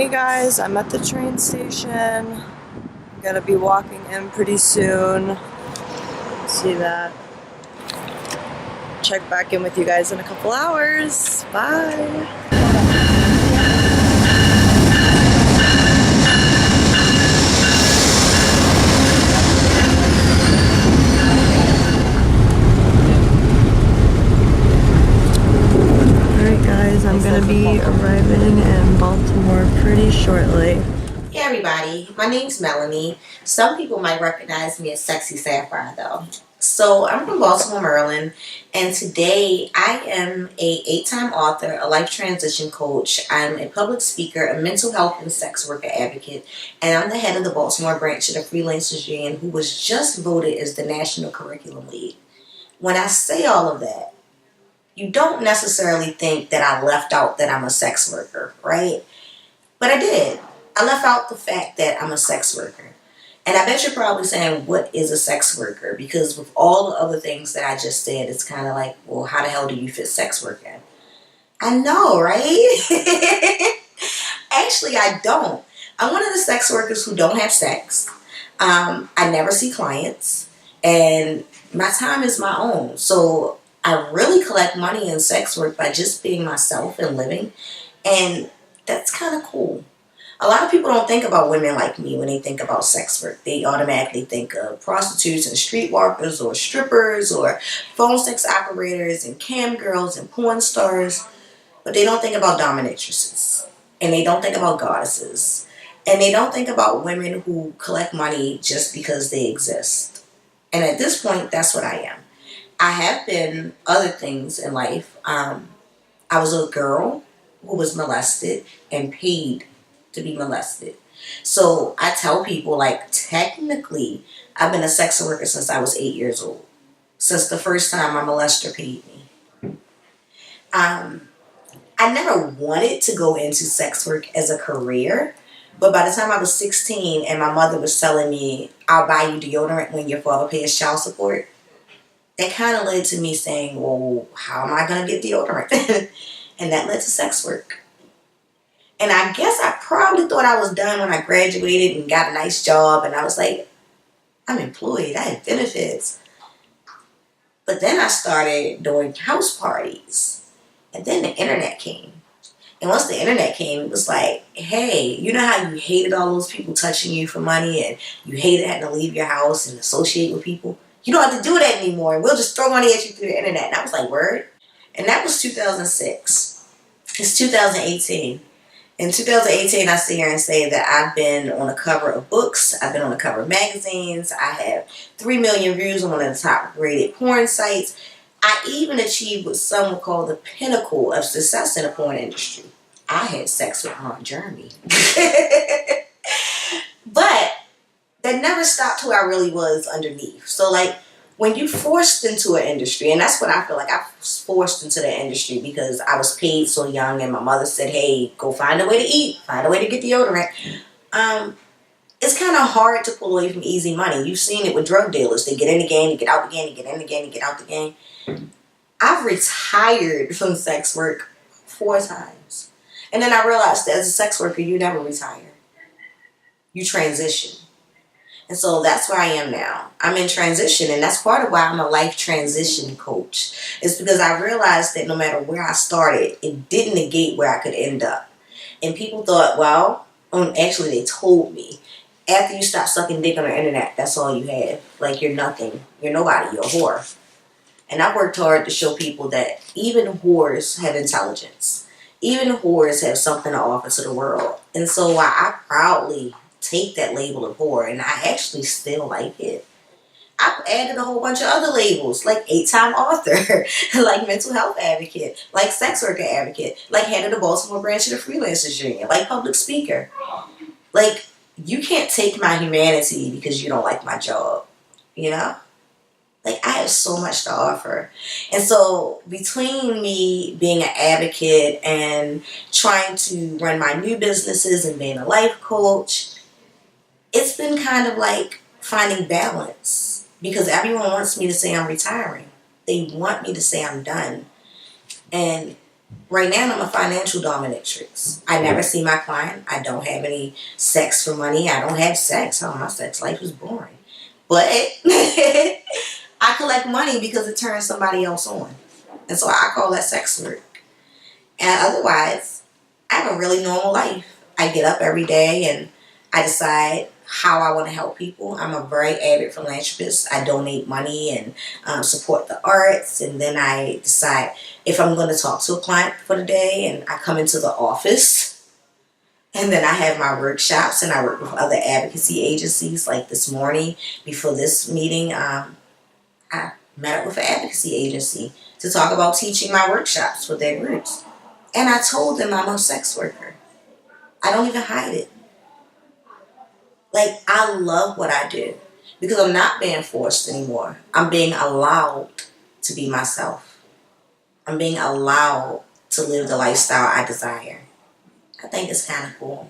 Hey guys, I'm at the train station. I'm gonna be walking in pretty soon. See that? Check back in with you guys in a couple hours. Bye. Alright guys, I'm gonna be arriving in Baltimore pretty shortly. Hey everybody, my name's Melanie. Some people might recognize me as Sexy Sapphire though. So I'm from Baltimore, Maryland, and today I am a 8-time author, a life transition coach. I'm a public speaker, a mental health and sex worker advocate, and I'm the head of the Baltimore branch of the Freelancers Union, who was just voted as the National Curriculum Lead. When I say all of that, you don't necessarily think that I left out that I'm a sex worker, right? But I did. I left out the fact that I'm a sex worker. And I bet you're probably saying, what is a sex worker? Because with all the other things that I just said, it's kind of like, well, how the hell do you fit sex work in? I know, right? Actually, I don't. I'm one of the sex workers who don't have sex. I never see clients. And my time is my own. So I really collect money in sex work by just being myself and living. And that's kind of cool. A lot of people don't think about women like me when they think about sex work. They automatically think of prostitutes and streetwalkers or strippers or phone sex operators and cam girls and porn stars. But they don't think about dominatrixes. And they don't think about goddesses. And they don't think about women who collect money just because they exist. And at this point, that's what I am. I have been other things in life. I was a girl who was molested and paid to be molested. So I tell people, like, technically, I've been a sex worker since I was 8 years old. Since the first time my molester paid me. I never wanted to go into sex work as a career. But by the time I was 16 and my mother was telling me, I'll buy you deodorant when your father pays child support, that kind of led to me saying, well, how am I going to get deodorant? And that led to sex work. And I guess I probably thought I was done when I graduated and got a nice job. And I was like, I'm employed. I have benefits. But then I started doing house parties. And then the internet came. And once the internet came, it was like, hey, you know how you hated all those people touching you for money and you hated having to leave your house and associate with people? You don't have to do that anymore. We'll just throw money at you through the internet. And I was like, word? And that was 2006. It's 2018. In 2018, I sit here and say that I've been on the cover of books. I've been on the cover of magazines. I have 3 million views on one of the top rated porn sites. I even achieved what some would call the pinnacle of success in the porn industry. I had sex with Aunt Jeremy. But that never stopped who I really was underneath. So, like, when you forced into an industry, and that's what I feel like, I was forced into the industry because I was paid so young and my mother said, hey, go find a way to eat, find a way to get deodorant. It's kind of hard to pull away from easy money. You've seen it with drug dealers. They get in the game, they get out the game, they get in the game, they get out the game. I've retired from sex work 4 times. And then I realized that as a sex worker, you never retire. You transition. And so that's where I am now. I'm in transition, and that's part of why I'm a life transition coach. It's because I realized that no matter where I started, it didn't negate where I could end up. And people thought, well, actually they told me, after you stop sucking dick on the internet, that's all you have. Like, you're nothing. You're nobody. You're a whore. And I worked hard to show people that even whores have intelligence. Even whores have something to offer to the world. And so while I proudly take that label of whore, and I actually still like it, I've added a whole bunch of other labels, like 8-time author, like mental health advocate, like sex worker advocate, like head of the Baltimore branch of the Freelancers Union, like public speaker. Like, you can't take my humanity because you don't like my job, you know? Like, I have so much to offer. And so between me being an advocate and trying to run my new businesses and being a life coach, it's been kind of like finding balance, because everyone wants me to say I'm retiring. They want me to say I'm done. And Right now, I'm a financial dominatrix. I never see my client. I don't have any sex for money. I don't have sex. Oh, my sex life is boring. But I collect money because it turns somebody else on. And so I call that sex work. And otherwise, I have a really normal life. I get up every day and I decide how I want to help people. I'm a very avid philanthropist. I donate money and support the arts. And then I decide if I'm going to talk to a client for the day, and I come into the office. And then I have my workshops and I work with other advocacy agencies. Like this morning before this meeting, I met up with an advocacy agency to talk about teaching my workshops with their groups. And I told them I'm a sex worker. I don't even hide it. Like, I love what I do because I'm not being forced anymore. I'm being allowed to be myself. I'm being allowed to live the lifestyle I desire. I think it's kind of cool.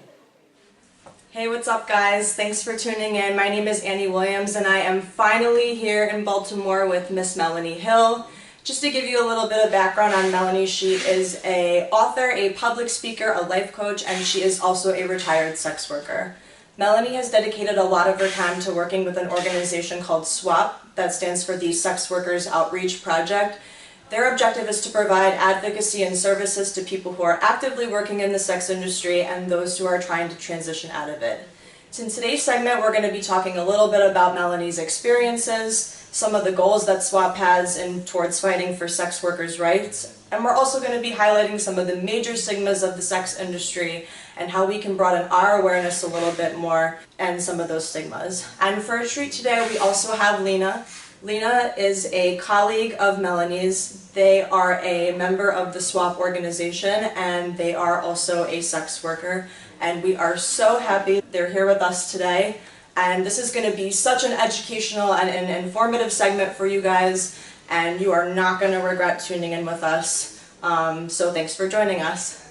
Hey, what's up guys? Thanks for tuning in. My name is Annie Williams and I am finally here in Baltimore with Miss Melanie Hill. Just to give you a little bit of background on Melanie, she is an author, a public speaker, a life coach, and she is also a retired sex worker. Melanie has dedicated a lot of her time to working with an organization called SWOP, that stands for the Sex Workers Outreach Project. Their objective is to provide advocacy and services to people who are actively working in the sex industry and those who are trying to transition out of it. So in today's segment, we're going to be talking a little bit about Melanie's experiences, some of the goals that SWOP has towards fighting for sex workers' rights, and we're also going to be highlighting some of the major stigmas of the sex industry and how we can broaden our awareness a little bit more and some of those stigmas. And for a treat today, we also have Lena. Lena is a colleague of Melanie's. They are a member of the SWOP organization and they are also a sex worker. And we are so happy they're here with us today. And this is going to be such an educational and an informative segment for you guys. And you are not going to regret tuning in with us. So thanks for joining us.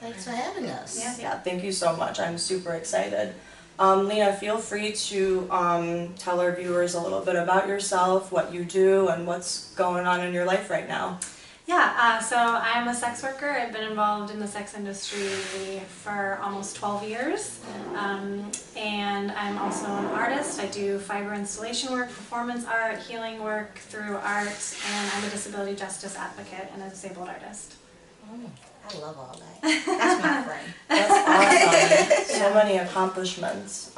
Thanks for having us. Yeah, thank you so much. I'm super excited. Lena, feel free to tell our viewers a little bit about yourself, what you do, and what's going on in your life right now. Yeah, so I'm a sex worker. I've been involved in the sex industry for almost 12 years, and I'm also an artist. I do fiber installation work, performance art, healing work through art, and I'm a disability justice advocate and a disabled artist. I love all that. That's my friend. That's awesome. So many accomplishments.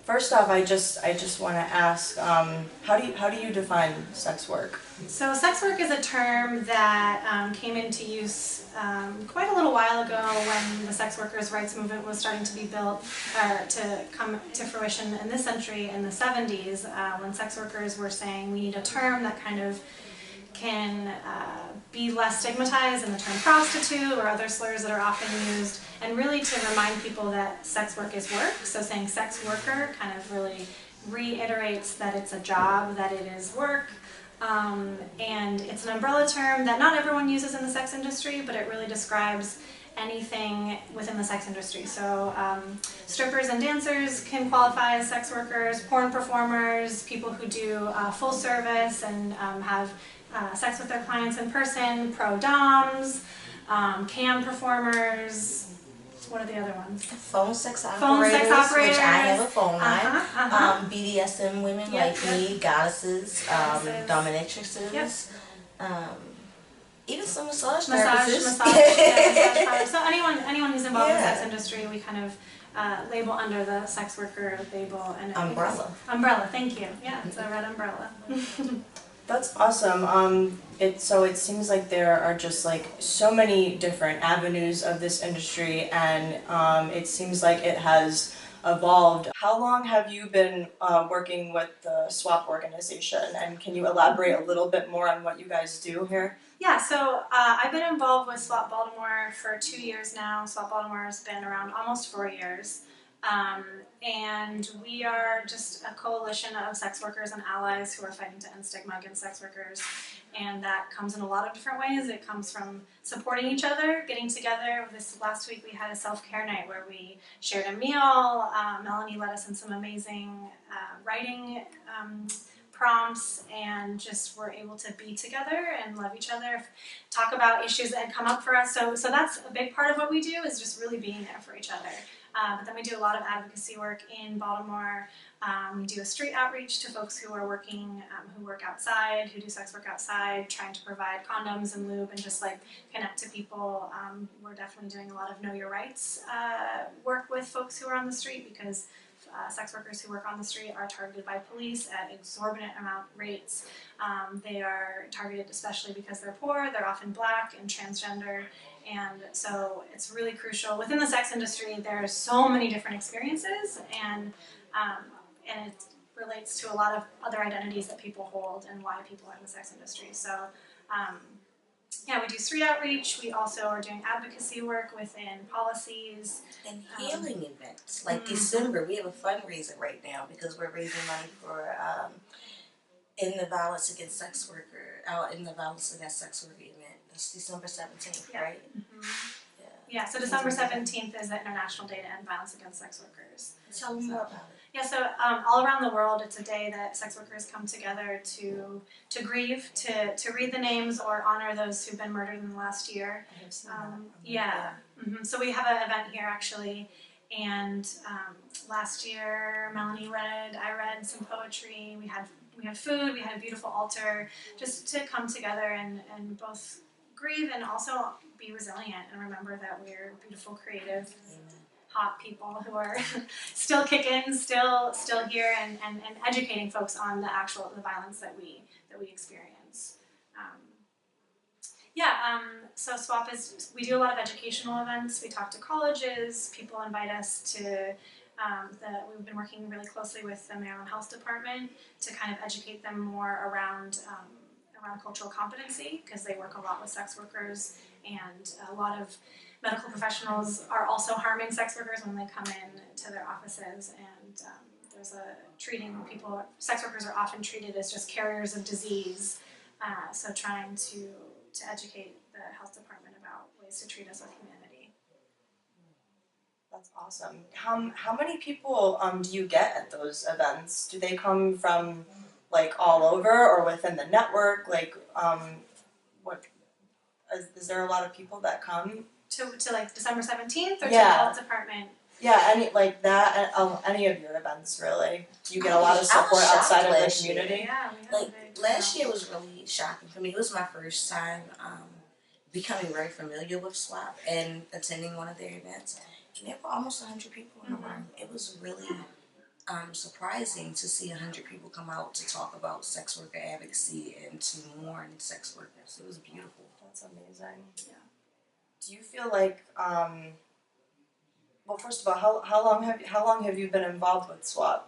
First off, I just want to ask, how do you define sex work? So sex work is a term that came into use quite a little while ago when the sex workers' rights movement was starting to be built, to come to fruition in this century in the 70s, when sex workers were saying we need a term that kind of can be less stigmatized than the term prostitute or other slurs that are often used, and really to remind people that sex work is work. So saying sex worker kind of really reiterates that it's a job, that it is work, and it's an umbrella term that not everyone uses in the sex industry, but it really describes anything within the sex industry. So strippers and dancers can qualify as sex workers, porn performers, people who do full service and have sex with their clients in person, pro doms, cam performers. What are the other ones? Phone sex operators, which I have a phone line. BDSM women like me, goddesses, dominatrixes. Even some massage therapists. Massage. So anyone who's involved in the sex industry, we kind of label under the sex worker label. And umbrella. Umbrella, thank you. Yeah, it's a red umbrella. That's awesome. So it seems like there are just like so many different avenues of this industry, and it seems like it has evolved. How long have you been working with the SWOP organization, and can you elaborate a little bit more on what you guys do here? Yeah, so I've been involved with SWOP Baltimore for 2 years now. SWOP Baltimore has been around almost 4 years. And we are just a coalition of sex workers and allies who are fighting to end stigma against sex workers. And that comes in a lot of different ways. It comes from supporting each other, getting together. This last week we had a self-care night where we shared a meal. Melanie led us in some amazing writing prompts, and just we're able to be together and love each other, talk about issues that come up for us. So that's a big part of what we do, is just really being there for each other. But then we do a lot of advocacy work in Baltimore. We do a street outreach to folks who are working, who work outside, who do sex work outside, trying to provide condoms and lube and just like connect to people. We're definitely doing a lot of know your rights work with folks who are on the street, because sex workers who work on the street are targeted by police at exorbitant amount rates. They are targeted especially because they're poor, they're often Black and transgender, and so it's really crucial. Within the sex industry, there's so many different experiences, and it relates to a lot of other identities that people hold and why people are in the sex industry. So yeah, we do street outreach. We also are doing advocacy work within policies. And healing events. Like December, we have a fundraiser right now because we're raising money for in the violence against sex worker, in the violence against sex worker event. That's December 17th, Yeah. right? Yeah, so December 17th is the International Day to End Violence Against Sex Workers. Tell me more about it. Yeah, so all around the world, it's a day that sex workers come together to grieve, to read the names or honor those who've been murdered in the last year. I have seen that. Yeah. So we have an event here actually, and last year I read some poetry. We had food. We had a beautiful altar, just to come together and both grieve and also be resilient and remember that we're beautiful, creative, hot people who are still kicking, still here, and educating folks on the violence that we experience. So SWOP we do a lot of educational events. We talk to colleges. People invite us to. We've been working really closely with the Maryland Health Department to kind of educate them more around cultural competency, because they work a lot with sex workers, and a lot of medical professionals are also harming sex workers when they come in to their offices, and sex workers are often treated as just carriers of disease, so trying to educate the health department about ways to treat us with humanity. That's awesome. How many people do you get at those events? Do they come from like all over or within the network? Like, what is there a lot of people that come to like December 17th or to the Yeah. health department? Yeah, any like that at any of your events really? Do you get a lot of support outside of the community? Yeah, we have Like a big last year was really shocking for me. It was my first time becoming very familiar with SWOP and attending one of their events. And there were almost 100 people in the room. It was really surprising to see 100 people come out to talk about sex worker advocacy and to mourn sex workers. It was beautiful. That's amazing. Yeah. Do you feel like well, first of all, how long have you been involved with SWOP?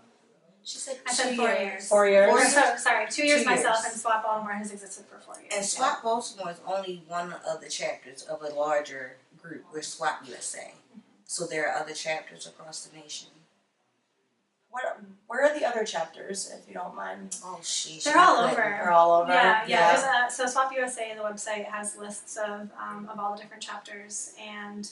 She said I said 4 years. 4 years. Four years? Sorry, 2 years 2 myself, years. and SWOP Baltimore has existed for 4 years. And SWOP Baltimore is only one of the chapters of a larger group. We're SWOP USA. So there are other chapters across the nation. Where are the other chapters, if you don't mind? Oh, sheesh. They're all over. They're all over. Yeah. So SWOP USA, the website, has lists of all the different chapters, and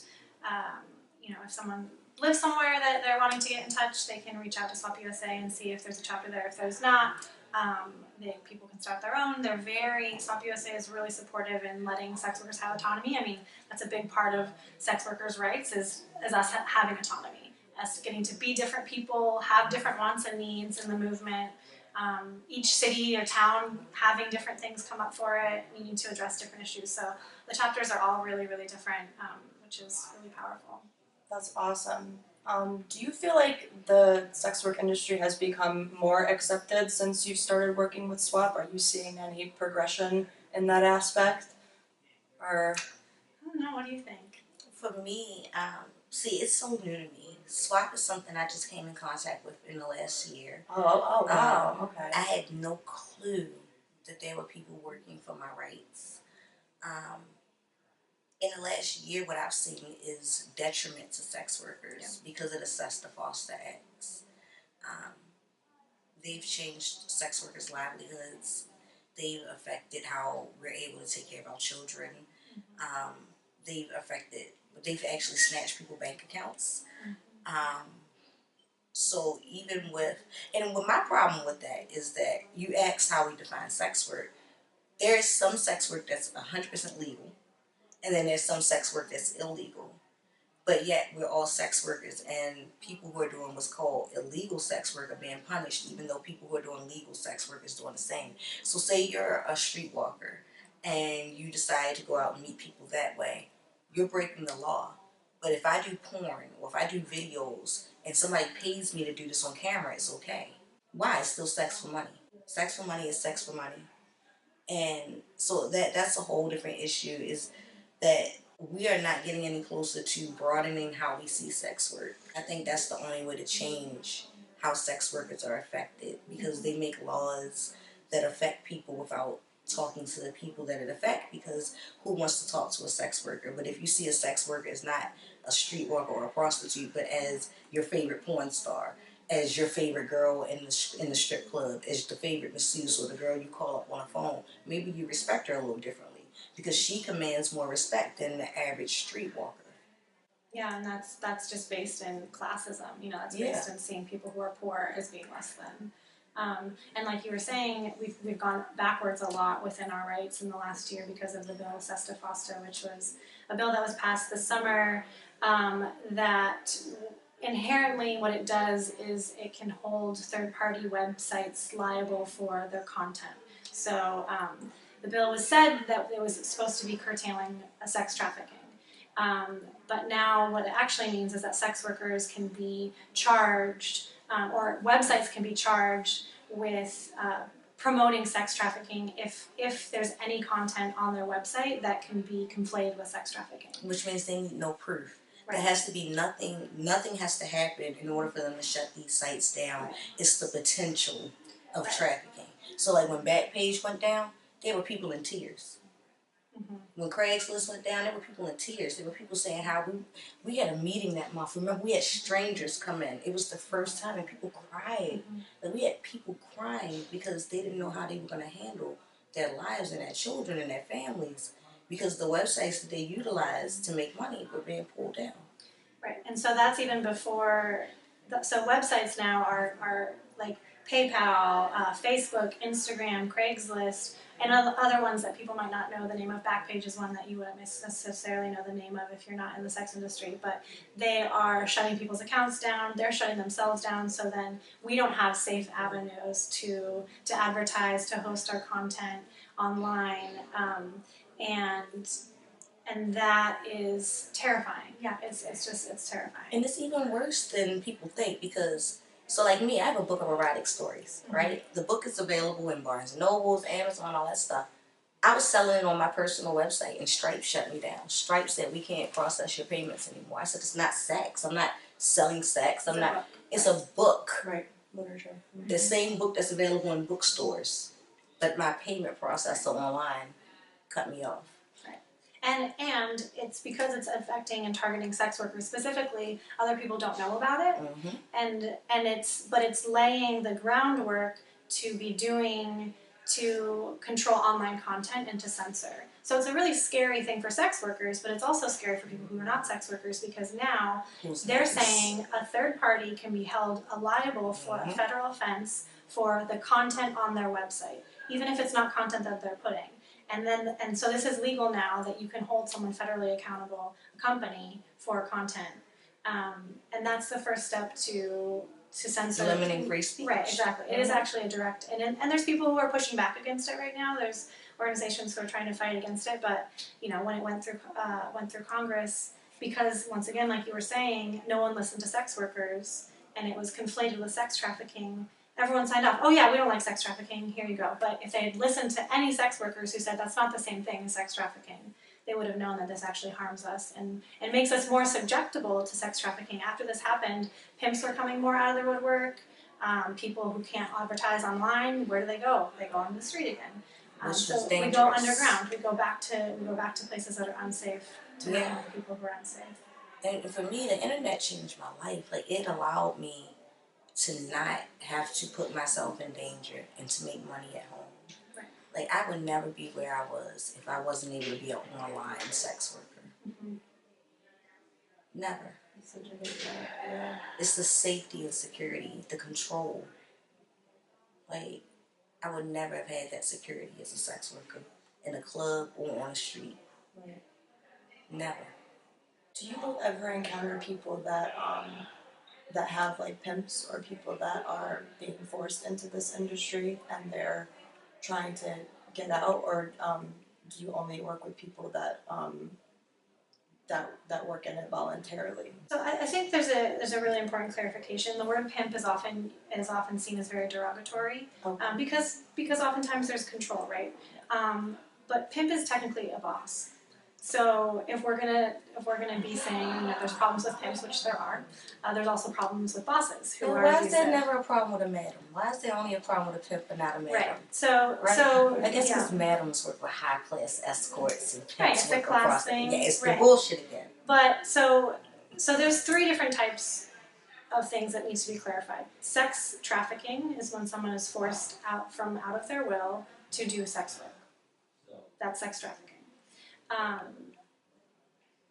if someone lives somewhere that they're wanting to get in touch, they can reach out to SWOP USA and see if there's a chapter there. If there's not, people can start their own. SWOP USA is really supportive in letting sex workers have autonomy. I mean, that's a big part of sex workers' rights is us having autonomy, us getting to be different people, have different wants and needs in the movement. Each city or town having different things come up for it. We need to address different issues. So the chapters are all really, really different, which is really powerful. That's awesome. Do you feel like the sex work industry has become more accepted since you started working with SWOP? Are you seeing any progression in that aspect? Or I don't know. What do you think? For me, it's so new to me. SWOP is something I just came in contact with in the last year. Oh wow, okay. I had no clue that there were people working for my rights. In the last year, what I've seen is detriment to sex workers because of the Cesta Foster Acts. They've changed sex workers' livelihoods. They've affected how we're able to take care of our children. They've actually snatched people's bank accounts. So even with, and with my problem with that is that you asked how we define sex work. There's some sex work that's 100% legal, and then there's some sex work that's illegal. But yet we're all sex workers, and people who are doing what's called illegal sex work are being punished, even though people who are doing legal sex work is doing the same. So say you're a streetwalker and you decide to go out and meet people that way, you're breaking the law. But if I do porn or if I do videos and somebody pays me to do this on camera, it's okay. Why? It's still sex for money. Sex for money is sex for money. And so that's a whole different issue, is that we are not getting any closer to broadening how we see sex work. I think that's the only way to change how sex workers are affected, because they make laws that affect people without talking to the people that it affects, because who wants to talk to a sex worker? But if you see a sex worker as not a streetwalker or a prostitute, but as your favorite porn star, as your favorite girl in the strip club, as the favorite masseuse or the girl you call up on the phone, maybe you respect her a little differently because she commands more respect than the average streetwalker. Yeah, and that's just based in classism. You know, that's based in seeing people who are poor as being less than. And like you were saying, we've gone backwards a lot within our rights in the last year because of the bill Sesta Fosta, which was a bill that was passed this summer that inherently what it does is it can hold third-party websites liable for their content. So the bill was said that it was supposed to be curtailing sex trafficking. But now what it actually means is that sex workers can be charged, or websites can be charged with promoting sex trafficking if there's any content on their website that can be conflated with sex trafficking. Which means they need no proof. Right. There has to be nothing has to happen in order for them to shut these sites down. Right. It's the potential of Right. trafficking. So like when Backpage went down, there were people in tears. Mm-hmm. When Craigslist went down, there were people in tears. There were people saying how we had a meeting that month. Remember, we had strangers come in. It was the first time, and people cried. Mm-hmm. Like, we had people crying because they didn't know how they were going to handle their lives and their children and their families, because the websites that they utilized to make money were being pulled down. Right, and so that's even before. So websites now are like PayPal, Facebook, Instagram, Craigslist, and other ones that people might not know. The name of Backpage is one that you wouldn't necessarily know the name of if you're not in the sex industry, but they are shutting people's accounts down, they're shutting themselves down, so then we don't have safe avenues to advertise, to host our content online, and that is terrifying. Yeah, it's terrifying. And it's even worse than people think, because, so like me, I have a book of erotic stories, right? Mm-hmm. The book is available in Barnes & Nobles, Amazon, all that stuff. I was selling it on my personal website, and Stripe shut me down. Stripe said, we can't process your payments anymore. I said, it's not sex. I'm not selling sex. It's a book. Right. Literature. Mm-hmm. The same book that's available in bookstores, but my payment processor online cut me off. And it's because it's affecting and targeting sex workers specifically. Other people don't know about it, mm-hmm. and it's laying the groundwork to control online content and to censor. So it's a really scary thing for sex workers, but it's also scary for people who are not sex workers, because now they're saying a third party can be held liable for a federal offense for the content on their website, even if it's not content that they're putting. And so this is legal now, that you can hold someone federally accountable, a company, for content. And that's the first step to censor. Limiting free speech. Right, exactly. It is actually a direct, and there's people who are pushing back against it right now. There's organizations who are trying to fight against it, but when it went through Congress, because once again, like you were saying, no one listened to sex workers, and it was conflated with sex trafficking. Everyone signed off. Oh yeah, we don't like sex trafficking, here you go. But if they had listened to any sex workers who said that's not the same thing as sex trafficking, they would have known that this actually harms us and makes us more susceptible to sex trafficking. After this happened, pimps were coming more out of their woodwork. People who can't advertise online, where do they go? They go on the street again. So we go underground. We go back to places that are unsafe to people who are unsafe. And for me, the internet changed my life. Like, it allowed me to not have to put myself in danger and to make money at home. Right. Like, I would never be where I was if I wasn't able to be an online sex worker. Mm-hmm. Never. That's such a good point. Yeah. It's the safety and security, the control. Like, I would never have had that security as a sex worker in a club or on the street. Right. Never. Do you ever encounter people that that have like pimps or people that are being forced into this industry and they're trying to get out, or do you only work with people that that work in it voluntarily? So I think there's a really important clarification. The word pimp is often seen as very derogatory, Okay. because oftentimes there's control, right? But pimp is technically a boss. So if we're gonna be saying that there's problems with pimps, which there are, there's also problems with bosses who are Why is there abusive. never a problem with a madam? Why is there only a problem with a pimp but not a madam? Right. So Right? so I guess yeah. because madams work with high class escorts and Right, pimps it's a work class across thing. Yeah, it's Right. the bullshit again. But so there's three different types of things that needs to be clarified. Sex trafficking is when someone is forced out of their will to do sex work. That's sex trafficking.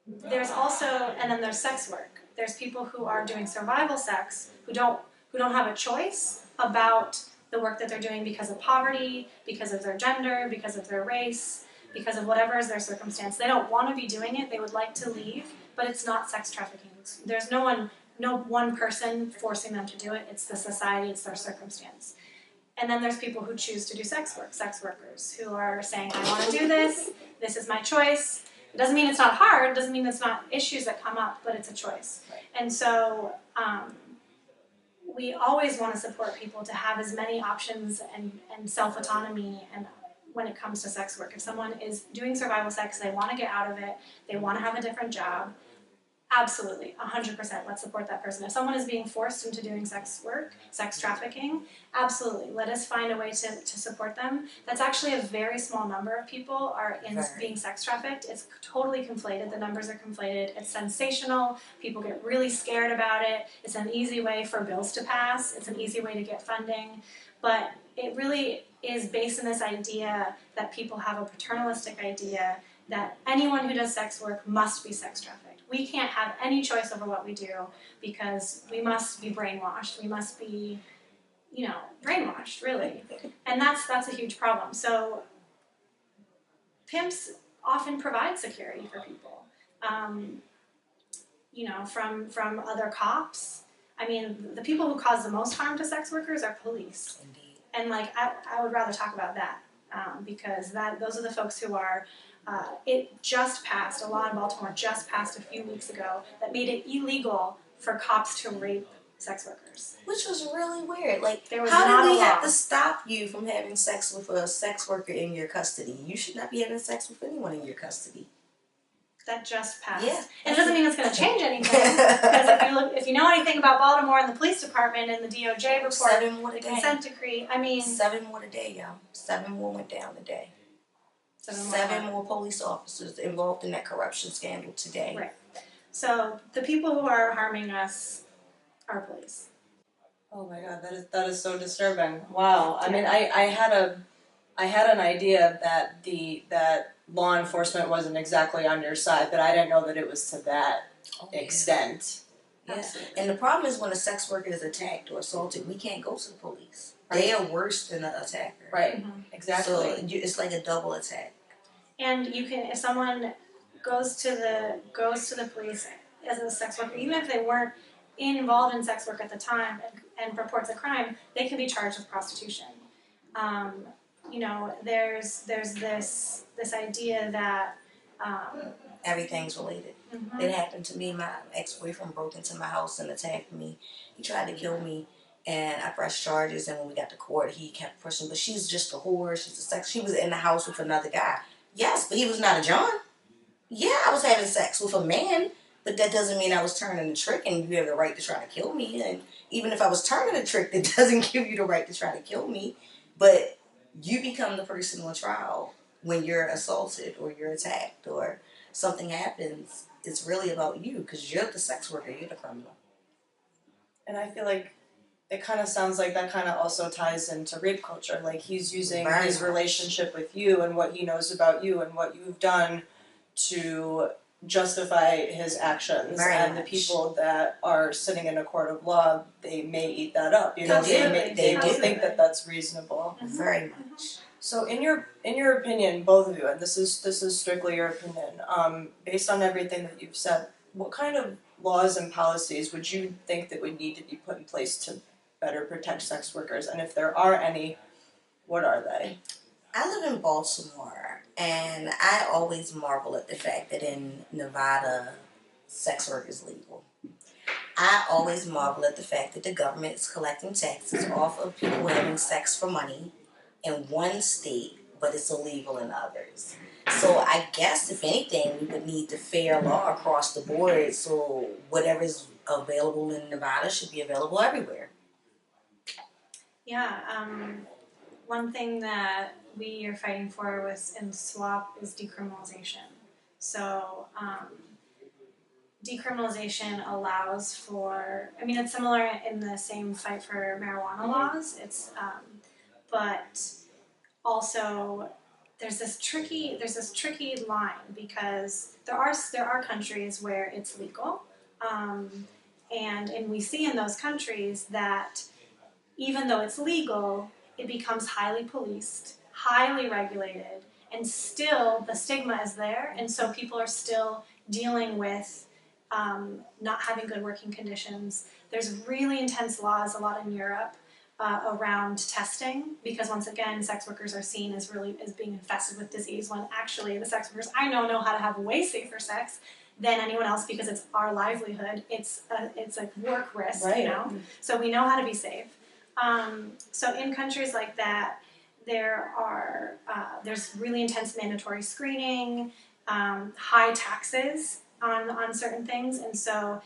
There's also, and then there's sex work. There's people who are doing survival sex who don't have a choice about the work that they're doing because of poverty, because of their gender, because of their race, because of whatever is their circumstance. They don't want to be doing it. They would like to leave, but it's not sex trafficking. There's no one person forcing them to do it. It's the society. It's their circumstance. And then there's people who choose to do sex work, sex workers, who are saying, I want to do this. This is my choice. It doesn't mean it's not hard, it doesn't mean it's not issues that come up, but it's a choice. Right. And so we always want to support people to have as many options and self-autonomy and when it comes to sex work. If someone is doing survival sex, they want to get out of it, they want to have a different job, absolutely, 100%, let's support that person. If someone is being forced into doing sex work, sex trafficking, absolutely, let us find a way to support them. That's actually a very small number of people are being sex trafficked. It's totally conflated, the numbers are conflated, it's sensational, people get really scared about it, it's an easy way for bills to pass, it's an easy way to get funding, but it really is based on this idea that people have a paternalistic idea that anyone who does sex work must be sex trafficked. We can't have any choice over what we do because we must be brainwashed. We must be, brainwashed, really. And that's a huge problem. So pimps often provide security for people, from other cops. I mean, the people who cause the most harm to sex workers are police. Indeed. And I would rather talk about that because those are the folks who are. It just passed, a law in Baltimore just passed a few weeks ago that made it illegal for cops to rape sex workers. Which was really weird. Like, There was how not do a we have law. to stop you from having sex with a sex worker in your custody? You should not be having sex with anyone in your custody. That just passed. Yeah. And it doesn't mean it's going to change anything. Because if you know anything about Baltimore and the police department and the DOJ report, 7 more the a day. consent decree, I mean... 7 more a day, y'all. 7 more went down today. 7 more police officers involved in that corruption scandal today. Right. So the people who are harming us are police. Oh my God, that is so disturbing. Wow. I mean, I had an idea that law enforcement wasn't exactly on your side, but I didn't know that it was to that extent. Yeah. Absolutely. And the problem is when a sex worker is attacked or assaulted, we can't go to the police. They are worse than the attacker. Right. Mm-hmm. Exactly. So it's like a double attack. And you can, if someone goes to the police as a sex worker, even if they weren't involved in sex work at the time and reports a crime, they can be charged with prostitution. There's this idea that Everything's related. mm-hmm. It happened to me. My ex-boyfriend broke into my house and attacked me. He tried to kill me, and I pressed charges. And when we got to court, he kept pushing. But she's just a whore. She's a sex. She was in the house with another guy. Yes, but he was not a John. Yeah, I was having sex with a man, but that doesn't mean I was turning the trick. And you have the right to try to kill me. And even if I was turning the trick, that doesn't give you the right to try to kill me. But you become the person on trial when you're assaulted or you're attacked or something happens. It's really about you because you're the sex worker, you're the criminal. And I feel like it kind of sounds like that kind of also ties into rape culture. Like he's using his relationship with you and what he knows about you and what you've done to justify his actions, Very and much. the people that are sitting in a court of law, they may eat that up. You know, they will think that that's reasonable. Very much. So, in your opinion, both of you, and this is strictly your opinion, based on everything that you've said, what kind of laws and policies would you think that would need to be put in place to better protect sex workers? And if there are any, what are they? I live in Baltimore, and I always marvel at the fact that in Nevada, sex work is legal. I always marvel at the fact that the government is collecting taxes off of people having sex for money in one state, but it's illegal in others. So I guess, if anything, we would need the fair law across the board, so whatever is available in Nevada should be available everywhere. Yeah, one thing that we are fighting for in SWOP is decriminalization. So decriminalization allows for, I mean, it's similar in the same fight for marijuana laws. It's, but also there's this tricky line, because there are countries where it's legal, and we see in those countries that even though it's legal, it becomes highly policed, highly regulated, and still the stigma is there, and so people are still dealing with not having good working conditions. There's really intense laws, a lot in Europe, around testing, because once again, sex workers are seen as being infested with disease, when actually the sex workers I know how to have way safer sex than anyone else, because it's our livelihood. It's a work risk, right. You know. So we know how to be safe. So in countries like that, there's really intense mandatory screening, high taxes on certain things, and so,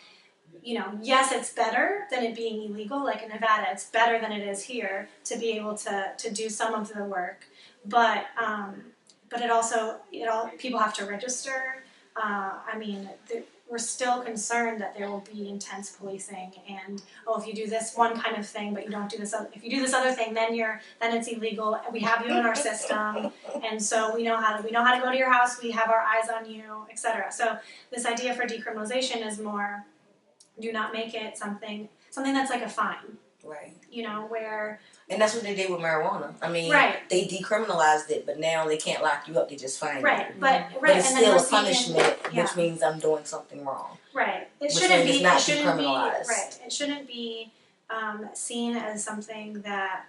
you know, yes, it's better than it being illegal. Like in Nevada, it's better than it is here to be able to do some of the work, but people have to register. I mean, we're still concerned that there will be intense policing, and if you do this one kind of thing, but you don't do this other, if you do this other thing, then it's illegal. We have you in our system, and so we know how to go to your house. We have our eyes on you, etc. So this idea for decriminalization is more, do not make it something that's like a fine. Right. You know, where... And that's what they did with marijuana. I mean, they decriminalized it, but now they can't lock you up, they just fine you. But it's and still a punishment, which means I'm doing something wrong. Right. It shouldn't be seen as something that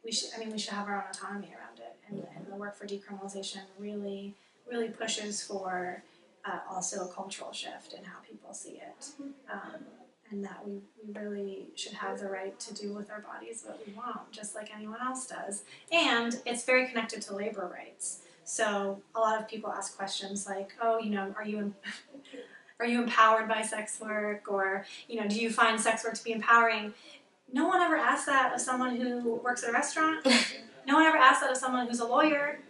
we should have our own autonomy around it, and the work for decriminalization really pushes for also a cultural shift in how people see it. And that we really should have the right to do with our bodies what we want, just like anyone else does. And it's very connected to labor rights. So a lot of people ask questions like, oh, you know, are you empowered by sex work? Or, you know, do you find sex work to be empowering? No one ever asks that of someone who works at a restaurant. No one ever asks that of someone who's a lawyer.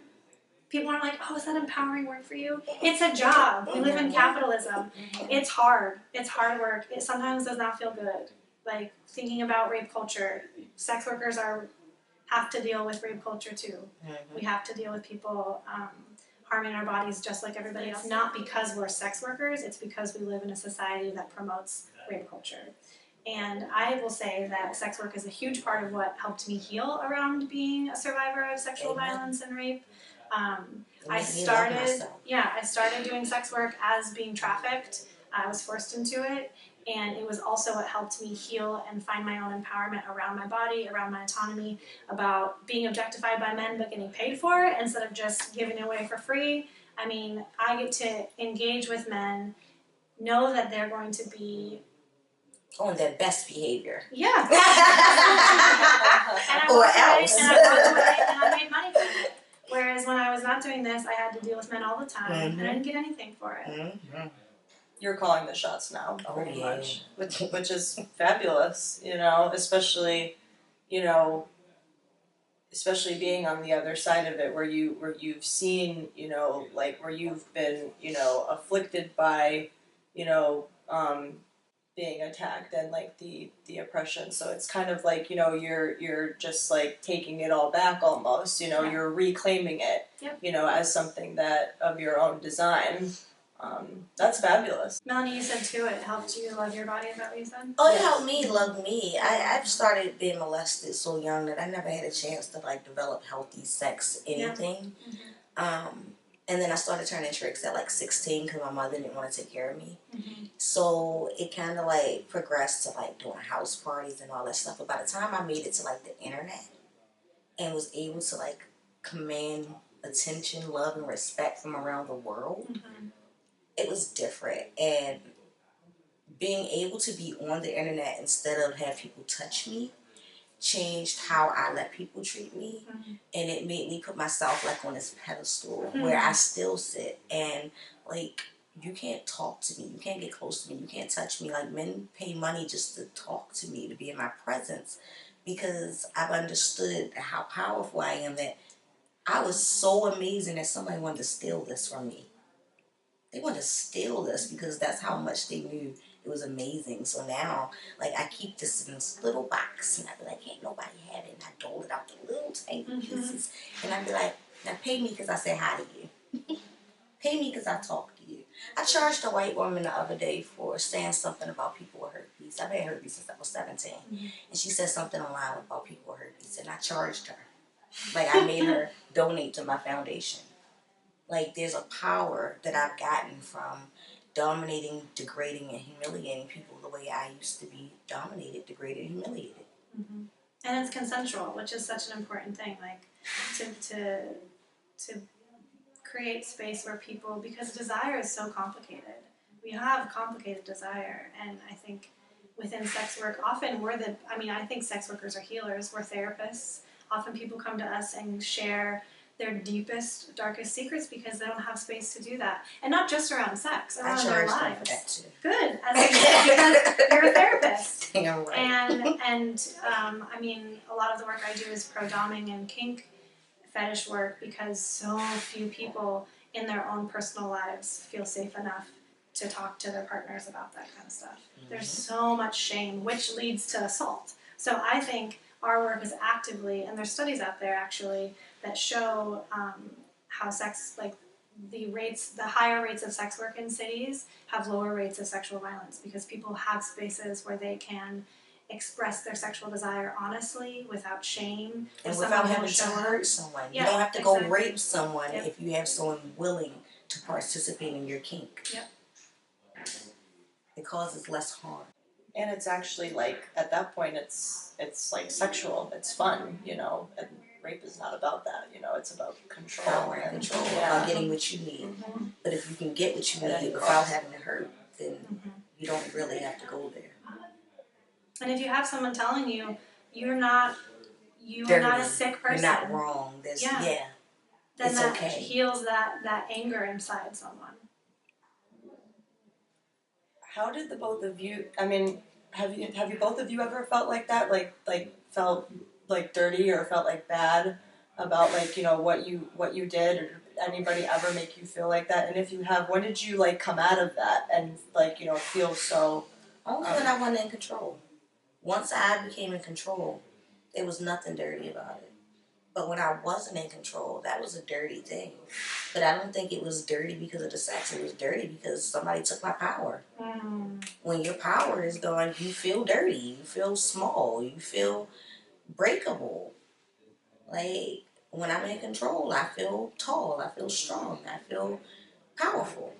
People aren't like, oh, is that empowering work for you? It's a job. We live in capitalism. It's hard. It's hard work. It sometimes does not feel good. Like, thinking about rape culture, sex workers have to deal with rape culture too. We have to deal with people harming our bodies just like everybody else. Not because we're sex workers, it's because we live in a society that promotes rape culture. And I will say that sex work is a huge part of what helped me heal around being a survivor of sexual violence and rape. I started doing sex work as being trafficked. I was forced into it, and it was also what helped me heal and find my own empowerment around my body, around my autonomy, about being objectified by men but getting paid for it instead of just giving it away for free. I mean, I get to engage with men, know that they're going to be on their best behavior. Yeah. And I walked away and I made money from it. Whereas when I was not doing this, I had to deal with men all the time, and I didn't get anything for it. You're calling the shots now, pretty much, which is fabulous, you know, especially being on the other side of it, where you've seen, you know, like where you've been, you know, afflicted by, you know, being attacked and like the oppression. So it's kind of like, you know, you're just like taking it all back almost, you know, you're reclaiming it, you know, as something that of your own design. That's fabulous. Melanie, you said too, it helped you love your body. Is that what you said? Oh, it helped me love me. I've started being molested so young that I never had a chance to like develop healthy sex anything. And then I started turning tricks at like 16 because my mother didn't want to take care of me. So it kind of like progressed to like doing house parties and all that stuff. But by the time I made it to like the internet and was able to like command attention, love, and respect from around the world, it was different. And being able to be on the internet instead of have people touch me changed how I let people treat me, and it made me put myself like on this pedestal where I still sit and like you can't talk to me, you can't get close to me, you can't touch me. Like men pay money just to talk to me, to be in my presence, because I've understood how powerful I am, that I was so amazing that somebody wanted to steal this from me. They wanted to steal this because that's how much they knew it was amazing. So now, like, I keep this in this little box, and I be like, can't nobody have it. And I dole it out to little tiny pieces. And I be like, now pay me because I said hi to you. Pay me because I talked to you. I charged a white woman the other day for saying something about people with herpes. I've had herpes since I was 17. And she said something online about people with herpes, and I charged her. Like, I made her donate to my foundation. Like, there's a power that I've gotten from dominating, degrading, and humiliating people the way I used to be dominated, degraded, and humiliated. And it's consensual, which is such an important thing. Like, to create space where people, because desire is so complicated. We have complicated desire, and I think within sex work, often I think sex workers are healers, we're therapists. Often people come to us and share their deepest, darkest secrets because they don't have space to do that. And not just around sex, around their lives. For that too. Good, because you're a therapist. Damn right. And I mean, a lot of the work I do is pro-doming and kink fetish work because so few people in their own personal lives feel safe enough to talk to their partners about that kind of stuff. There's so much shame, which leads to assault. So I think our work is actively, and there's studies out there actually that show how sex, like the higher rates of sex work in cities have lower rates of sexual violence because people have spaces where they can express their sexual desire honestly, without shame, and without having to hurt someone. You don't have to go rape someone if you have someone willing to participate in your kink. It causes less harm. And it's actually like, at that point, it's like sexual, it's fun, you know, and rape is not about that, you know, it's about control. Power and control, about getting what you need. But if you can get what you need without having to hurt, then you don't really have to go there. And if you have someone telling you, you're not a sick person. You're not wrong. Then that okay. Heals that anger inside someone. How did the both of you, I mean, have you both of you ever felt like that? Like felt like dirty or felt like bad about like, you know, what you did, or did anybody ever make you feel like that? And if you have, when did you like come out of that and like, you know, feel so? Only when I wasn't in control. Once I became in control, there was nothing dirty about it. But when I wasn't in control, that was a dirty thing. But I don't think it was dirty because of the sex. It was dirty because somebody took my power. When your power is gone, you feel dirty. You feel small. You feel breakable. Like, when I'm in control, I feel tall. I feel strong. I feel powerful.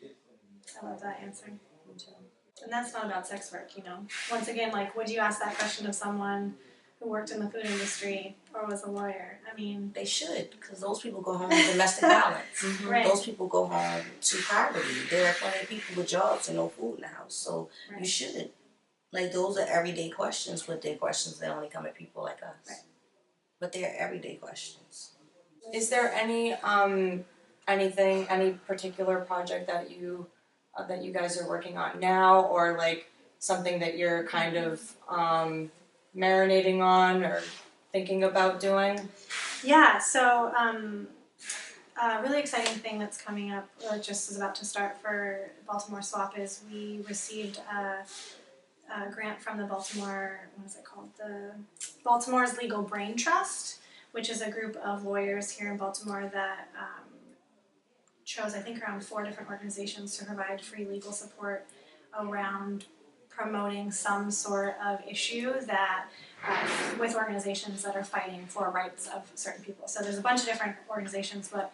I love that answer. And that's not about sex work, you know. Once again, like, would you ask that question of someone who worked in the food industry or was a lawyer? I mean, they should, because those people go home with domestic violence. Right. Those people go home to poverty. There are plenty of people with jobs and no food in the house, so you should. Like, those are everyday questions, but they're questions that only come at people like us. Right. But they're everyday questions. Is there any any particular project that you guys are working on now, or like something that you're kind of marinating on or thinking about doing? Yeah, so a really exciting thing that's coming up, or just is about to start for Baltimore SWOP, is we received a grant from the Baltimore, what is it called? The Baltimore's Legal Brain Trust, which is a group of lawyers here in Baltimore that chose, I think, around 4 different organizations to provide free legal support around promoting some sort of issue that with organizations that are fighting for rights of certain people. So there's a bunch of different organizations, but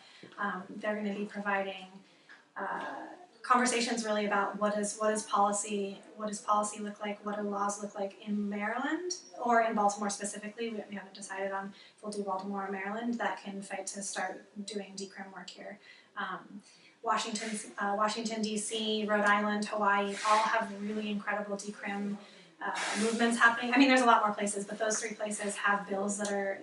they're going to be providing conversations really about what does policy look like, what do laws look like in Maryland or in Baltimore specifically. We haven't decided on if we'll do Baltimore or Maryland that can fight to start doing decrim work here. Washington D.C., Rhode Island, Hawaii all have really incredible decrim movements happening. I mean, there's a lot more places, but those 3 places have bills that are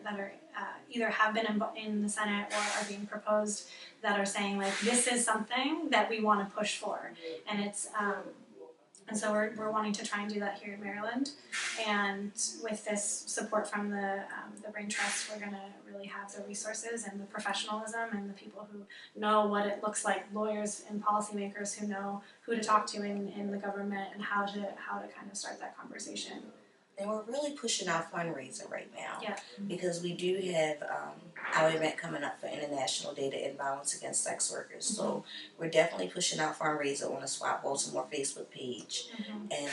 either have been in the Senate or are being proposed that are saying like this is something that we want to push for, and it's and so we're wanting to try and do that here in Maryland, and with this support from the Brain Trust, we're going to really have the resources and the professionalism and the people who know what it looks like, lawyers and policymakers who know who to talk to in the government and how to kind of start that conversation. And we're really pushing our fundraiser right now. Yeah. Because we do have our event coming up for International Day to End Violence Against Sex Workers. So we're definitely pushing our fundraiser on the SWOP Baltimore Facebook page. And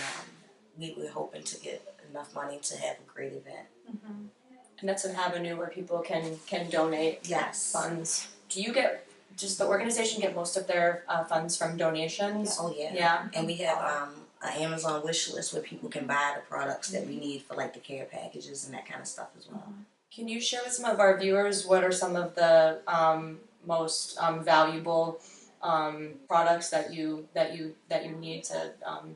we were hoping to get enough money to have a great event. And that's an avenue where people can donate funds. Does the organization get most of their funds from donations? Oh yeah. Yeah. And we have an Amazon wish list where people can buy the products that we need for like the care packages and that kind of stuff as well. Can you share with some of our viewers what are some of the most valuable products that you need to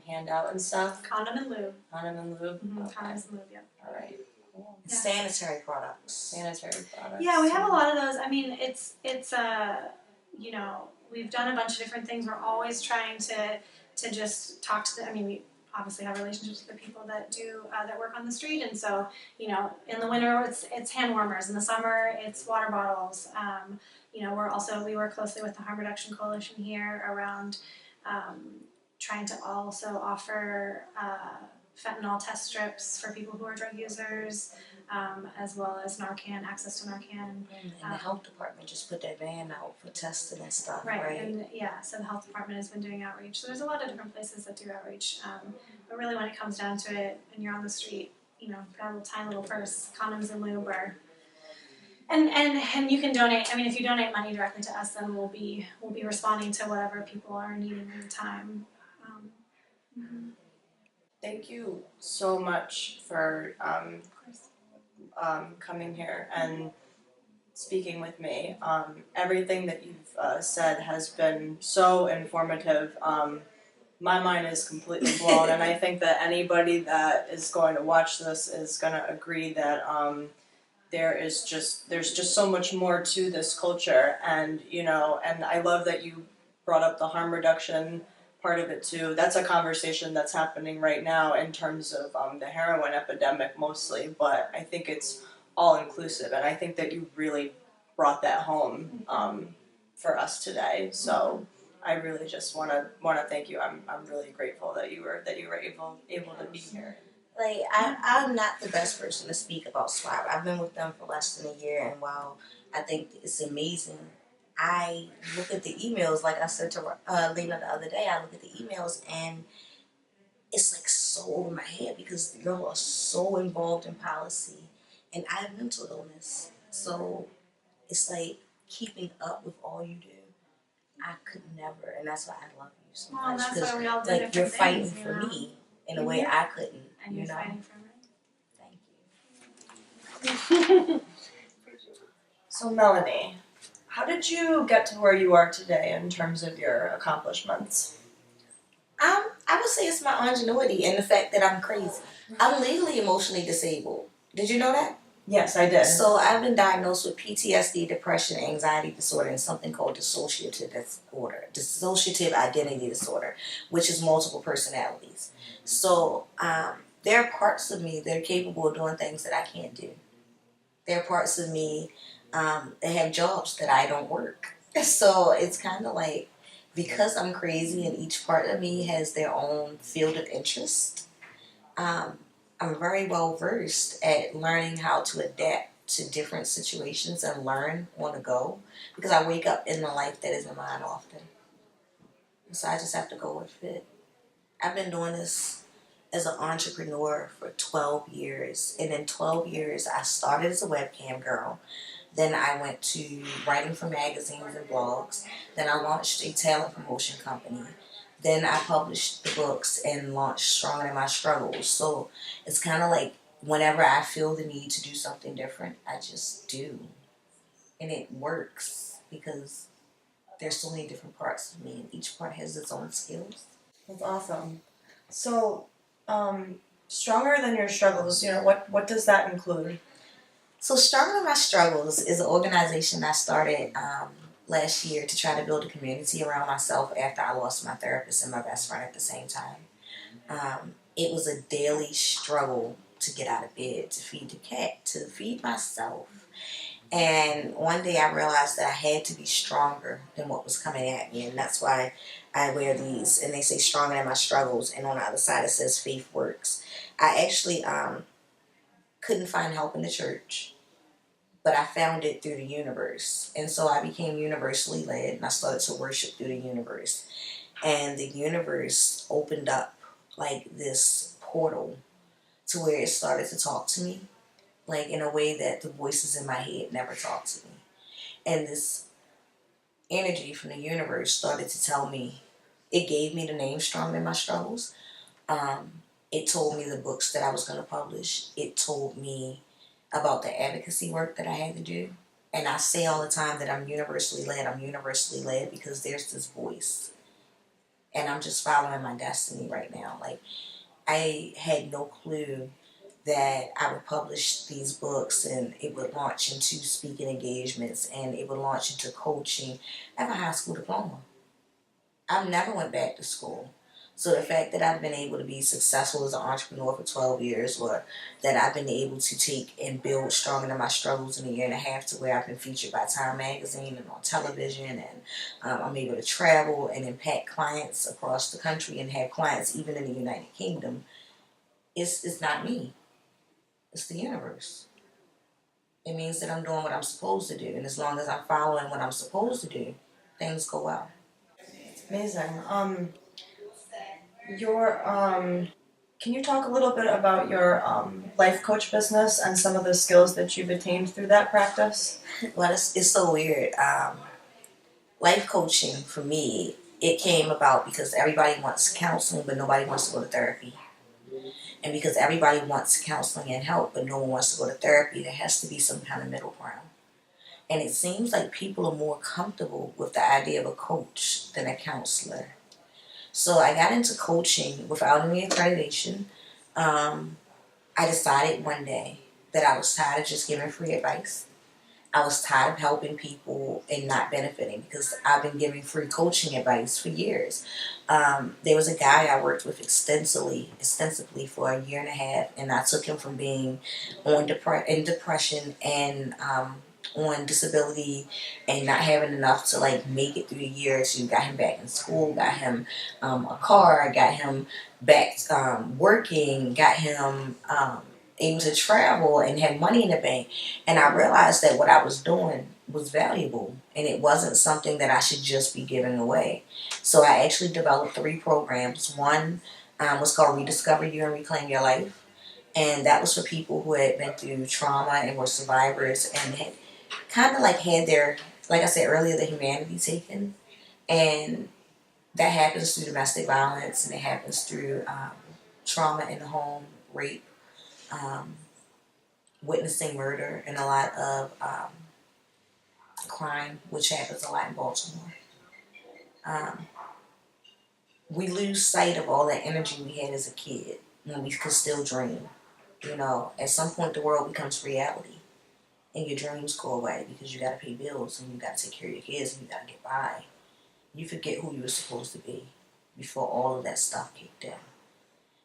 hand out and stuff? Condom and lube. Condom and lube. Okay. Condoms and lube. Yeah. All right. Cool. Yeah. Sanitary products. Sanitary products. Yeah, we have a lot of those. I mean, it's you know, we've done a bunch of different things. We're always trying to just talk to I mean, we obviously have relationships with the people that do that work on the street, and so you know, in the winter it's hand warmers, in the summer it's water bottles. You know, we work closely with the Harm Reduction Coalition here around trying to also offer fentanyl test strips for people who are drug users, as well as Narcan, access to Narcan. And the health department just put their van out for testing and stuff, right? And yeah, so the health department has been doing outreach. So there's a lot of different places that do outreach. But really when it comes down to it, and you're on the street, you know, got a tiny little purse, condoms and lube are... And you can donate. I mean, if you donate money directly to us, then we'll be responding to whatever people are needing at the time. Thank you so much for coming here and speaking with me. Everything that you've said has been so informative. My mind is completely blown, and I think that anybody that is going to watch this is going to agree that there's just so much more to this culture, and you know, and I love that you brought up the harm reduction part of it too. That's a conversation that's happening right now in terms of the heroin epidemic mostly, but I think it's all inclusive, and I think that you really brought that home for us today. So I really just want to thank you. I'm really grateful that you were able to be here. Like, I'm not the best person to speak about SWOP. I've been with them for less than a year, and while I think it's amazing, I look at the emails, like I said to Lena the other day, I look at the emails, and it's like so over my head because y'all are so involved in policy, and I have mental illness. So it's like keeping up with all you do. I could never, and that's why I love you so much. That's why we all do like, you're fighting things, for me in a way I couldn't. And you're fighting for me. Thank you. So Melanie, how did you get to where you are today in terms of your accomplishments? I would say it's my ingenuity and the fact that I'm crazy. I'm legally emotionally disabled. Did you know that? Yes, I did. So I've been diagnosed with PTSD, depression, anxiety disorder, and something called dissociative identity disorder, which is multiple personalities. So there are parts of me that are capable of doing things that I can't do. There are parts of me that have jobs that I don't work. So it's kind of like, because I'm crazy and each part of me has their own field of interest, I'm very well versed at learning how to adapt to different situations and learn on the go, because I wake up in the life that isn't mine often. So I just have to go with it. I've been doing this as an entrepreneur for 12 years. And in 12 years, I started as a webcam girl. Then I went to writing for magazines and blogs. Then I launched a talent promotion company. Then I published the books and launched Stronger Than My Struggles. So it's kind of like whenever I feel the need to do something different, I just do. And it works because there's so many different parts of me, and each part has its own skills. That's awesome. So, Stronger Than Your Struggles, what does that include? So Stronger Than My Struggles is an organization I started last year to try to build a community around myself after I lost my therapist and my best friend at the same time. It was a daily struggle to get out of bed, to feed the cat, to feed myself. And one day I realized that I had to be stronger than what was coming at me. And that's why I wear these. And they say Stronger Than My Struggles. And on the other side it says Faith Works. I actually couldn't find help in the church, but I found it through the universe. And so I became universally led, and I started to worship through the universe. And the universe opened up like this portal to where it started to talk to me, like in a way that the voices in my head never talked to me. And this energy from the universe started to tell me, it gave me the name Stronger Than My Struggles. It told me the books that I was going to publish. It told me about the advocacy work that I had to do. And I say all the time that I'm universally led. I'm universally led because there's this voice. And I'm just following my destiny right now. Like, I had no clue that I would publish these books and it would launch into speaking engagements and it would launch into coaching. I have a high school diploma. I've never went back to school. So the fact that I've been able to be successful as an entrepreneur for 12 years, or that I've been able to take and build Stronger Than My Struggles in a year and a half to where I've been featured by Time Magazine and on television, and I'm able to travel and impact clients across the country and have clients even in the United Kingdom, it's not me. It's the universe. It means that I'm doing what I'm supposed to do. And as long as I'm following what I'm supposed to do, things go well. Amazing. Can you talk a little bit about your life coach business and some of the skills that you've attained through that practice? Well, it's so weird. Life coaching, for me, it came about because everybody wants counseling, but nobody wants to go to therapy. And because everybody wants counseling and help, but no one wants to go to therapy, there has to be some kind of middle ground. And it seems like people are more comfortable with the idea of a coach than a counselor. So I got into coaching without any accreditation. I decided one day that I was tired of just giving free advice. I was tired of helping people and not benefiting, because I've been giving free coaching advice for years. There was a guy I worked with extensively for a year and a half, and I took him from being in depression and on disability and not having enough to like make it through the year, to got him back in school, got him a car, got him back working, got him able to travel and have money in the bank. And I realized that what I was doing was valuable, and it wasn't something that I should just be giving away. So I actually developed 3 programs. One was called Rediscover You and Reclaim Your Life, and that was for people who had been through trauma and were survivors and had kind of like had their, like I said earlier, the humanity taken. And that happens through domestic violence, and it happens through trauma in the home, rape, witnessing murder, and a lot of crime, which happens a lot in Baltimore. We lose sight of all that energy we had as a kid when we could still dream. You know, at some point the world becomes reality, and your dreams go away because you got to pay bills and you got to take care of your kids and you got to get by. You forget who you were supposed to be before all of that stuff kicked in.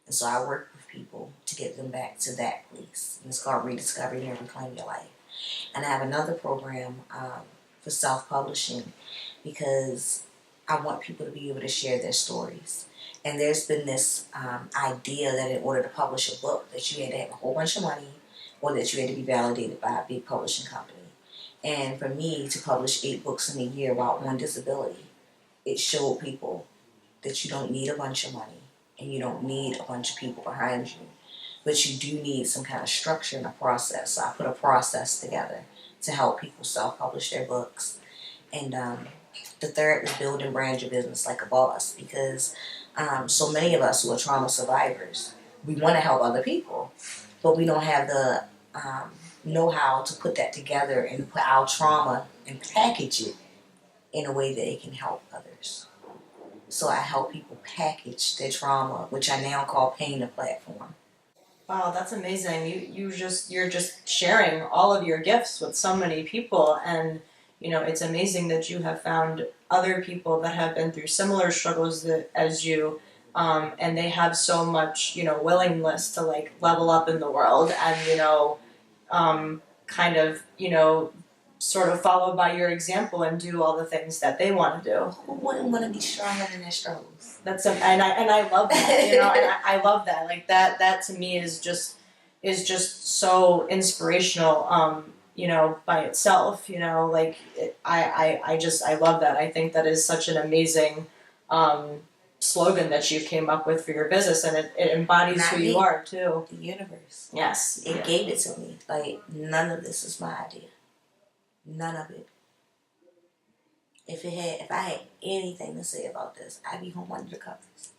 And so I work with people to get them back to that place. And it's called Rediscover You and Reclaim Your Life. And I have another program for self-publishing, because I want people to be able to share their stories. And there's been this idea that in order to publish a book that you had to have a whole bunch of money, or that you had to be validated by a big publishing company. And for me to publish 8 books in a year while on disability, it showed people that you don't need a bunch of money and you don't need a bunch of people behind you, but you do need some kind of structure and a process. So I put a process together to help people self-publish their books. And the third was build and brand your business like a boss, because so many of us who are trauma survivors, we want to help other people, but we don't have the know-how to put that together and put our trauma and package it in a way that it can help others. So I help people package their trauma, which I now call Pain a Platform. Wow, that's amazing. You're just sharing all of your gifts with so many people, and it's amazing that you have found other people that have been through similar struggles as you, and they have so much willingness to like level up in the world, and kind of sort of follow by your example and do all the things that they want to do. Who wouldn't want to be stronger than their struggles? And I love that, and I love that. Like that to me is just so inspirational, by itself. I love that. I think that is such an amazing slogan that you came up with for your business, and it embodies Not who me. you are too. The universe. Yes, It gave it to me. Like, none of this is my idea. None of it. If I had anything to say about this, I'd be home under the covers.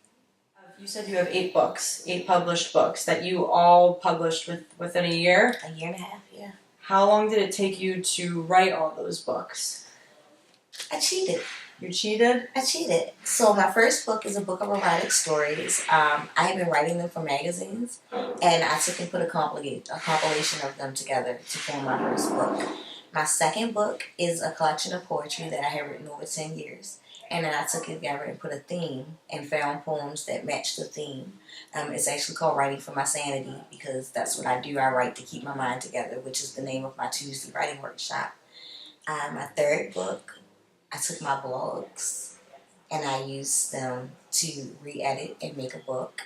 You said you have 8 books, 8 published books that you all published within a year. A year and a half, yeah. How long did it take you to write all those books? I cheated. You cheated? I cheated. So my first book is a book of erotic stories. I have been writing them for magazines, and I took and put a compilation of them together to form my first book. My second book is a collection of poetry that I have written over 10 years. And then I took it together and put a theme and found poems that match the theme. It's actually called Writing for My Sanity, because that's what I do. I write to keep my mind together, which is the name of my Tuesday writing workshop. My third book, I took my blogs and I used them to re-edit and make a book.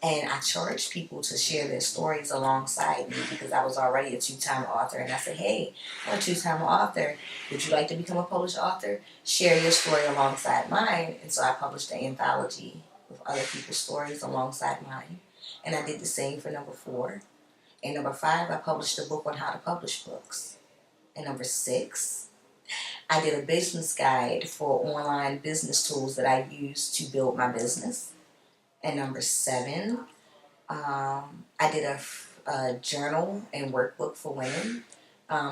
And I charged people to share their stories alongside me, because I was already a 2-time author. And I said, hey, I'm a 2-time author. Would you like to become a published author? Share your story alongside mine. And so I published an anthology with other people's stories alongside mine. And I did the same for number 4. And number 5, I published a book on how to publish books. And number 6, I did a business guide for online business tools that I use to build my business. And number 7, I did a journal and workbook for women,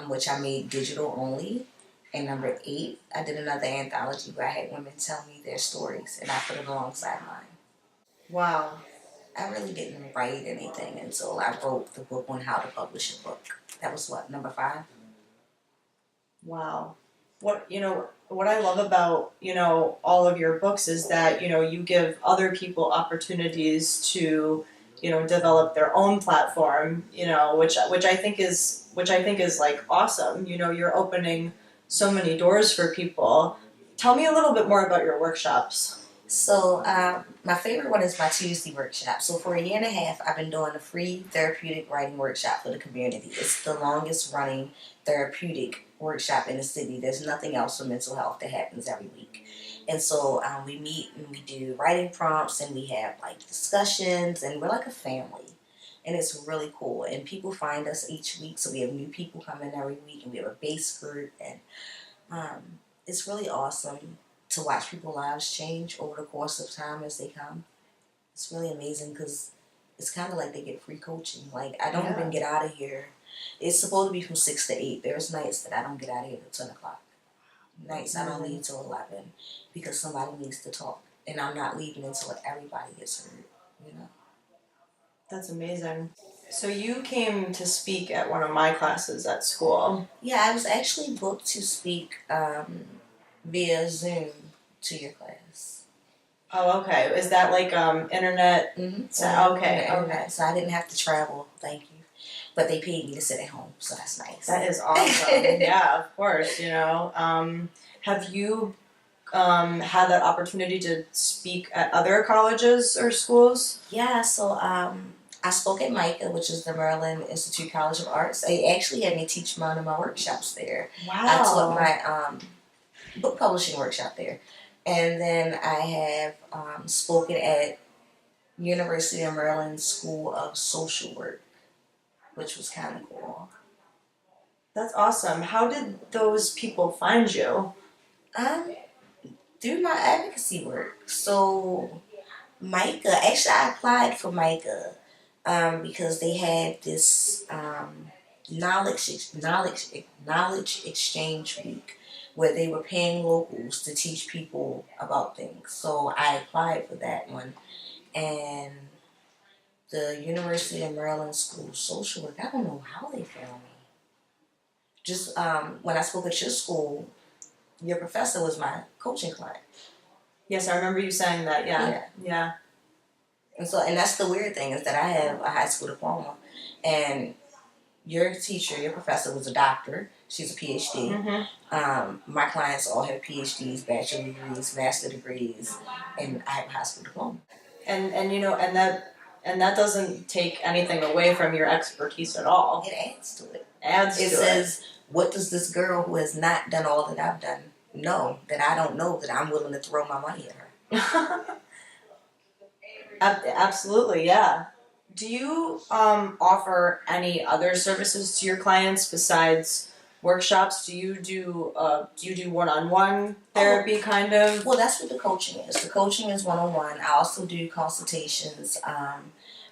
which I made digital only. And number 8, I did another anthology where I had women tell me their stories, and I put it alongside mine. Wow. I really didn't write anything until I wrote the book on how to publish a book. That was number 5? Wow. What I love about, all of your books is that, you give other people opportunities to, develop their own platform, which I think is like awesome. You're opening so many doors for people. Tell me a little bit more about your workshops. So my favorite one is my Tuesday workshop. So for a year and a half, I've been doing a free therapeutic writing workshop for the community. It's the longest running therapeutic workshop in the city. There's nothing else for mental health that happens every week. And so we meet and we do writing prompts, and we have like discussions, and we're like a family. And it's really cool. And people find us each week. So we have new people come in every week, and we have a base group. And it's really awesome to watch people's lives change over the course of time as they come. It's really amazing, because it's kind of like they get free coaching. Like, I don't even get out of here. It's supposed to be from 6 to 8. There's nights that I don't get out of here till 10 o'clock. Nights I don't leave till 11, because somebody needs to talk. And I'm not leaving until everybody gets heard, That's amazing. So you came to speak at one of my classes at school. Yeah, I was actually booked to speak via Zoom to your class. Oh, okay. Is that like internet? Mm-hmm. Okay. So I didn't have to travel, thank you. But they paid me to sit at home, so that's nice. That is awesome. Yeah, of course. Have you had that opportunity to speak at other colleges or schools? Yeah, so I spoke at MICA, which is the Maryland Institute College of Arts. They actually had me teach one of my workshops there. Wow. I taught my book publishing workshop there. And then I have spoken at University of Maryland School of Social Work, which was kind of cool. That's awesome. How did those people find you? Through my advocacy work. So MICA, actually I applied for MICA because they had this knowledge exchange week where they were paying locals to teach people about things. So I applied for that one. And the University of Maryland School of Social Work, I don't know how they found me. Just when I spoke at your school, your professor was my coaching client. Yes, I remember you saying that. Yeah. And that's the weird thing, is that I have a high school diploma, and your teacher, your professor, was a doctor. She's a PhD. Mm-hmm. My clients all have PhDs, bachelor degrees, master degrees, and I have a high school diploma. And that doesn't take anything away from your expertise at all. It adds to it. It says, what does this girl who has not done all that I've done know that I don't know, that I'm willing to throw my money at her? Absolutely, yeah. Do you offer any other services to your clients besides workshops? Do you do one-on-one therapy kind of? Well, that's what the coaching is. The coaching is one-on-one. I also do consultations.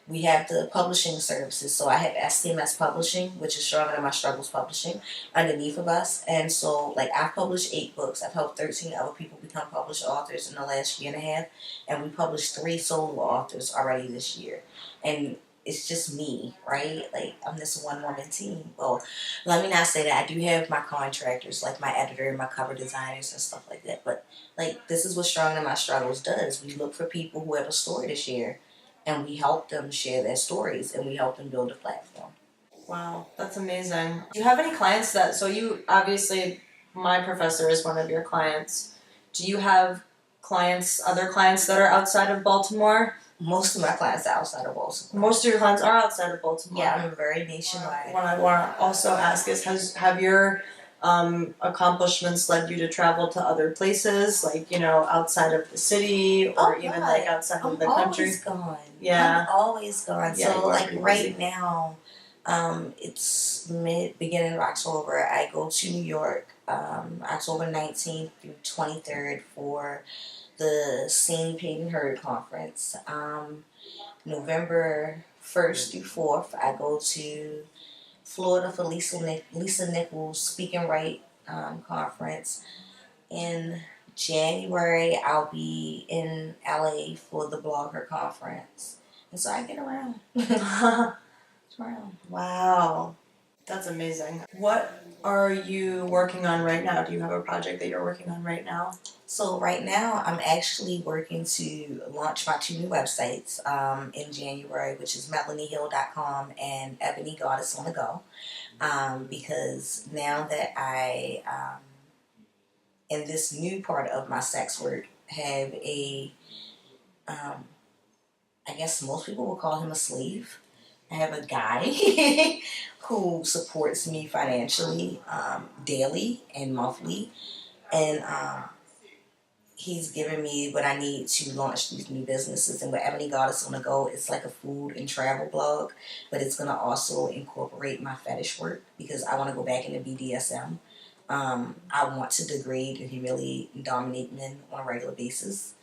We have the publishing services. So I have SCMS Publishing, which is Stronger Than My Struggles Publishing, underneath of us. And so, like, I've published 8 books. I've helped 13 other people become published authors in the last year and a half. And we published 3 solo authors already this year. And it's just me, right? Like, I'm this one-woman team. Well, let me not say that. I do have my contractors, like my editor and my cover designers and stuff like that. But, like, this is what Stronger Than My Struggles does. We look for people who have a story to share, and we help them share their stories, and we help them build a platform. Wow, that's amazing. Do you have any clients so you, obviously, my professor is one of your clients. Do you have other clients that are outside of Baltimore? Most of my clients are outside of Baltimore. Most of your clients are outside of Baltimore. Yeah, I'm very nationwide. What I want to also ask is, have your accomplishments led you to travel to other places, like, outside of the city, or even like outside of the country? I'm always gone. Yeah. I'm always gone. Yeah, so like right busy. now, it's beginning of October. I go to New York, October 19th through 23rd for the Seen, Paid, and Heard conference. November 1st through 4th, I go to Florida for Lisa Nichols Speak and Write conference. In January, I'll be in LA for the Blogger conference. And so I get around. Wow, that's amazing. What are you working on right now? Do you have a project that you're working on right now? So right now, I'm actually working to launch my 2 new websites in January, which is melaniehill.com and Ebony Goddess on the Go. Because now that I, in this new part of my sex work, have I guess most people will call him a slave. I have a guy who supports me financially daily and monthly. And he's given me what I need to launch these new businesses. And with Ebony Goddess on the Go, it's like a food and travel blog, but it's going to also incorporate my fetish work because I want to go back into BDSM. I want to degrade and humiliate and dominate men on a regular basis.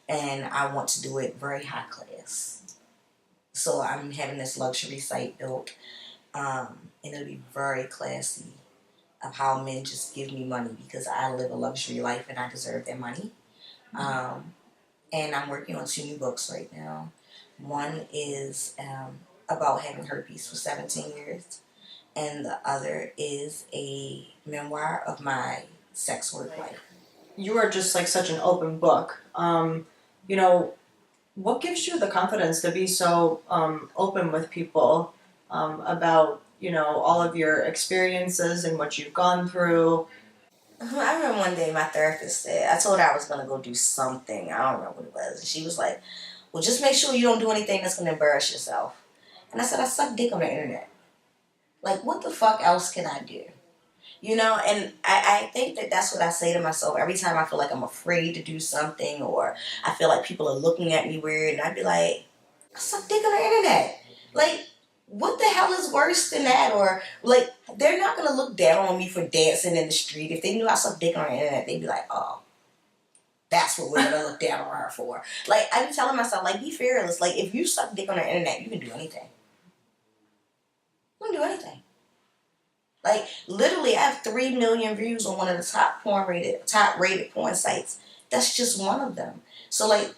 And I want to do it very high class. So I'm having this luxury site built, and it'll be very classy of how men just give me money because I live a luxury life and I deserve their money. And I'm working on 2 new books right now. One is about having herpes for 17 years, and the other is a memoir of my sex work life. You are just like such an open book. What gives you the confidence to be so open with people about, all of your experiences and what you've gone through? I remember one day my therapist said, I told her I was going to go do something. I don't remember what it was. And she was like, well, just make sure you don't do anything that's going to embarrass yourself. And I said, I suck dick on the internet. Like, what the fuck else can I do? You know, and I think that that's what I say to myself every time I feel like I'm afraid to do something or I feel like people are looking at me weird. And I'd be like, I suck dick on the internet. Like, what the hell is worse than that? Or, like, they're not going to look down on me for dancing in the street. If they knew I suck dick on the internet, they'd be like, oh, that's what we're going to look down on her for. Like, I be telling myself, like, be fearless. Like, if you suck dick on the internet, you can do anything. You can do anything. Like, literally, I have 3 million views on one of the top rated porn sites. That's just one of them. So, like,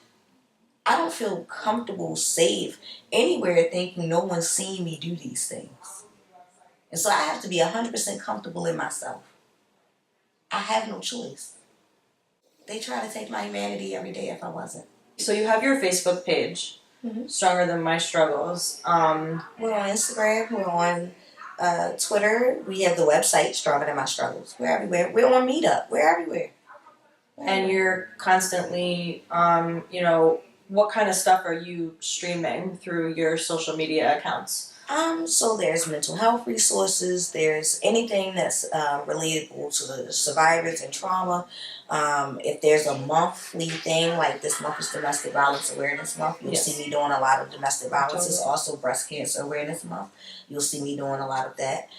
I don't feel comfortable, safe anywhere thinking no one's seeing me do these things. And so I have to be 100% comfortable in myself. I have no choice. They try to take my humanity every day if I wasn't. So you have your Facebook page, Stronger Than My Struggles. We're on Instagram. We're on Twitter. We have the website, Stronger Than My Struggles. We're everywhere. We're on Meetup. We're everywhere. And you're constantly, you know, what kind of stuff are you streaming through your social media accounts? So there's mental health resources. There's anything that's relatable to the survivors and trauma. If there's a monthly thing, like this month is Domestic Violence Awareness Month, you'll see me doing a lot of domestic violence. It's also Breast Cancer Awareness Month. You'll see me doing a lot of that.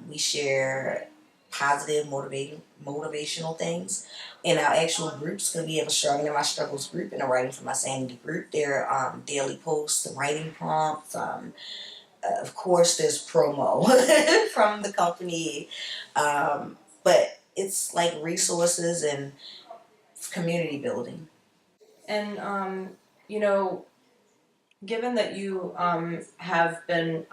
We share positive, motivational things. In our actual groups, because we have a Struggling in My Struggles group and a Writing for My Sanity group. There are daily posts, writing prompts. Of course, there's promo from the company. But it's like resources and community building. And, you know, given that you have been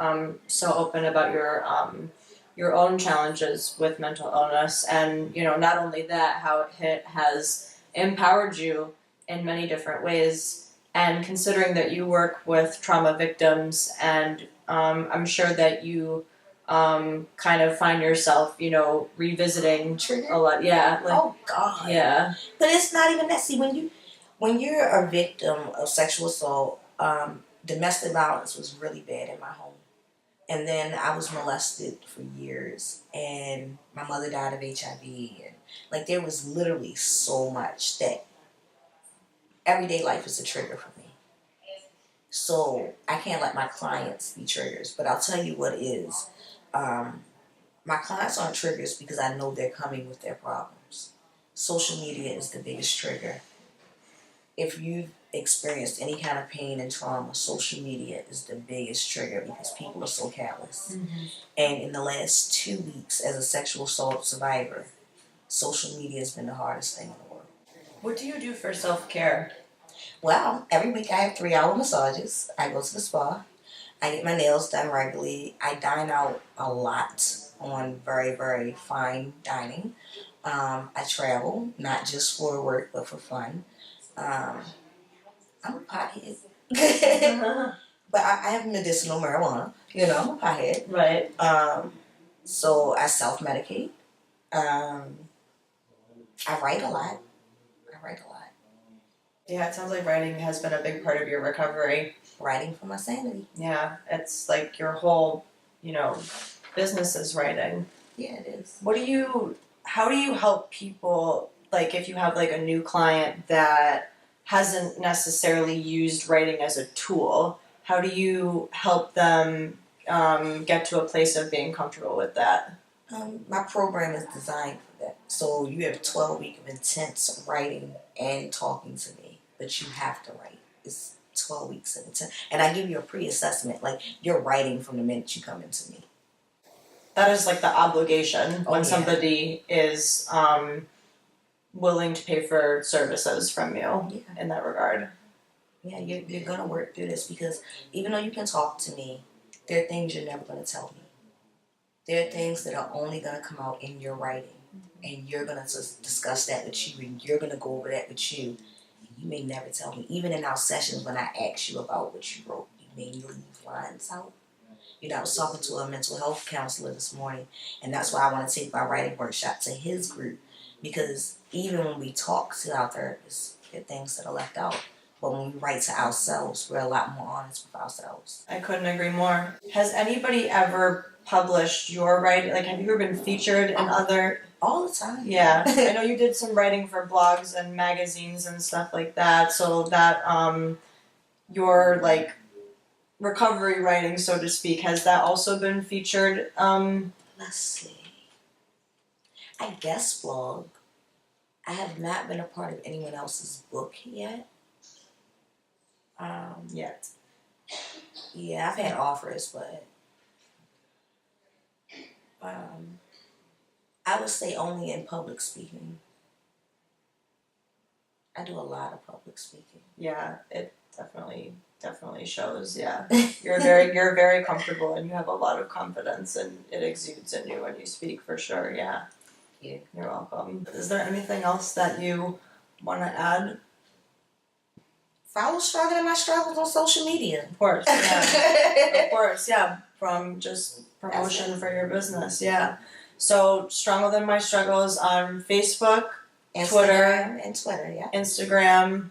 so open about your own challenges with mental illness, and you know, not only that, how it has empowered you in many different ways, and considering that you work with trauma victims, and I'm sure that you kind of find yourself, you know, revisiting Trigger? a lot. Yeah. Like, Oh God. yeah. But it's not even that. See, when you're a victim of sexual assault, domestic violence was really bad in my home. And then I was molested for years, and my mother died of HIV, and like there was literally so much that everyday life is a trigger for me. So I can't let my clients be triggers, but I'll tell you what is. My clients aren't triggers because I know they're coming with their problems. Social media is the biggest trigger. If you've experienced any kind of pain and trauma, social media is the biggest trigger because people are so callous. And in the last 2 weeks, as a sexual assault survivor, social media has been the hardest thing in the world. What do you do for self-care? Well, every week I have 3-hour massages. I go to the spa. I get my nails done regularly. I dine out a lot on very, very fine dining. I travel, not just for work, but for fun. I'm a pothead. But I have medicinal marijuana. You know, I'm a pothead. Right. So I self-medicate. I write a lot. Yeah, it sounds like writing has been a big part of your recovery. Writing for my sanity. Yeah, it's like your whole, you know, business is writing. Yeah, it is. How do you help people, like if you have like a new client that hasn't necessarily used writing as a tool, how do you help them get to a place of being comfortable with that? My program is designed for that. So you have 12 weeks of intense writing and talking to me, but you have to write. It's 12 weeks of intense. And I give you a pre-assessment, like you're writing from the minute you come into me. That is like the obligation when yeah. somebody is willing to pay for services from you in that regard. Yeah, you're going to work through this because even though you can talk to me, there are things you're never going to tell me. There are things that are only going to come out in your writing. And you're going to discuss that with you, and you're going to go over that with you. And you may never tell me. Even in our sessions when I ask you about what you wrote, you may leave lines out. You know, I was talking to a mental health counselor this morning, and that's why I want to take my writing workshop to his group. Because even when we talk to our therapists, there are things that are left out. But when we write to ourselves, we're a lot more honest with ourselves. I couldn't agree more. Has anybody ever published your writing? Like, have you ever been featured in other? All the time. Yeah, I know you did some writing for blogs and magazines and stuff like that. So that your like recovery writing, so to speak, has that also been featured? Let's see. I guess blog. I have not been a part of anyone else's book yet. Yet. Yeah, I've had offers, but I would say only in public speaking. I do a lot of public speaking. Yeah, it definitely shows. Yeah, you're very comfortable and you have a lot of confidence and it exudes in you when you speak for sure. Yeah. Yeah. You're welcome. Is there anything else that you want to add? Follow Struggling My Struggles on social media. Of course, yeah. Of course, yeah. From just promotion for your business, yeah. So, Stronger Than My Struggles on Facebook, Twitter, yeah. Instagram.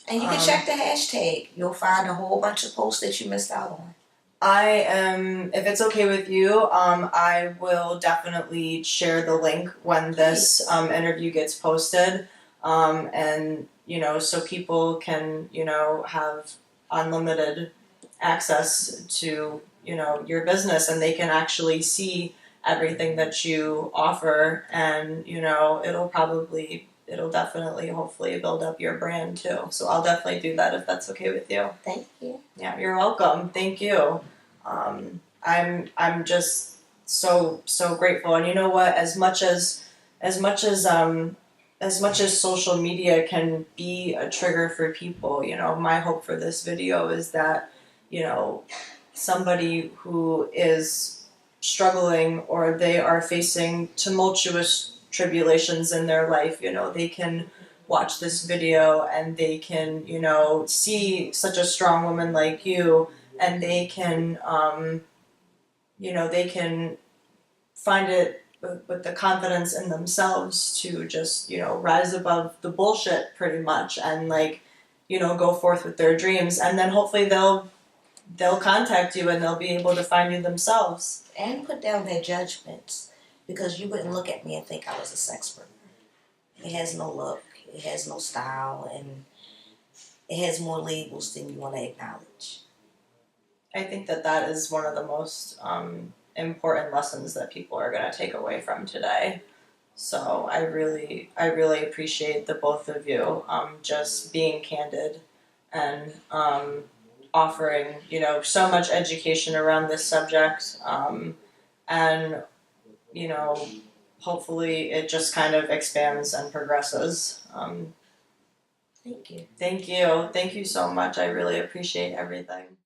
And you can check the hashtag. You'll find a whole bunch of posts that you missed out on. I am, if it's okay with you, I will definitely share the link when this interview gets posted. And, so people can, have unlimited access to, your business and they can actually see everything that you offer and, it'll definitely, hopefully build up your brand too. So I'll definitely do that if that's okay with you. Thank you. Yeah, you're welcome. Thank you. I'm just so grateful. And you know what? As much as social media can be a trigger for people, my hope for this video is that, somebody who is struggling or they are facing tumultuous tribulations in their life, they can watch this video and they can, see such a strong woman like you and they can, they can find it with the confidence in themselves to just, rise above the bullshit pretty much and go forth with their dreams. And then hopefully they'll contact you and they'll be able to find you themselves. And put down their judgments because you wouldn't look at me and think I was a sex worker. It has no look, it has no style, and it has more labels than you want to acknowledge. I think that is one of the most important lessons that people are going to take away from today. So I really appreciate the both of you just being candid and offering, so much education around this subject. And, hopefully it just kind of expands and progresses. Thank you. Thank you. Thank you so much. I really appreciate everything.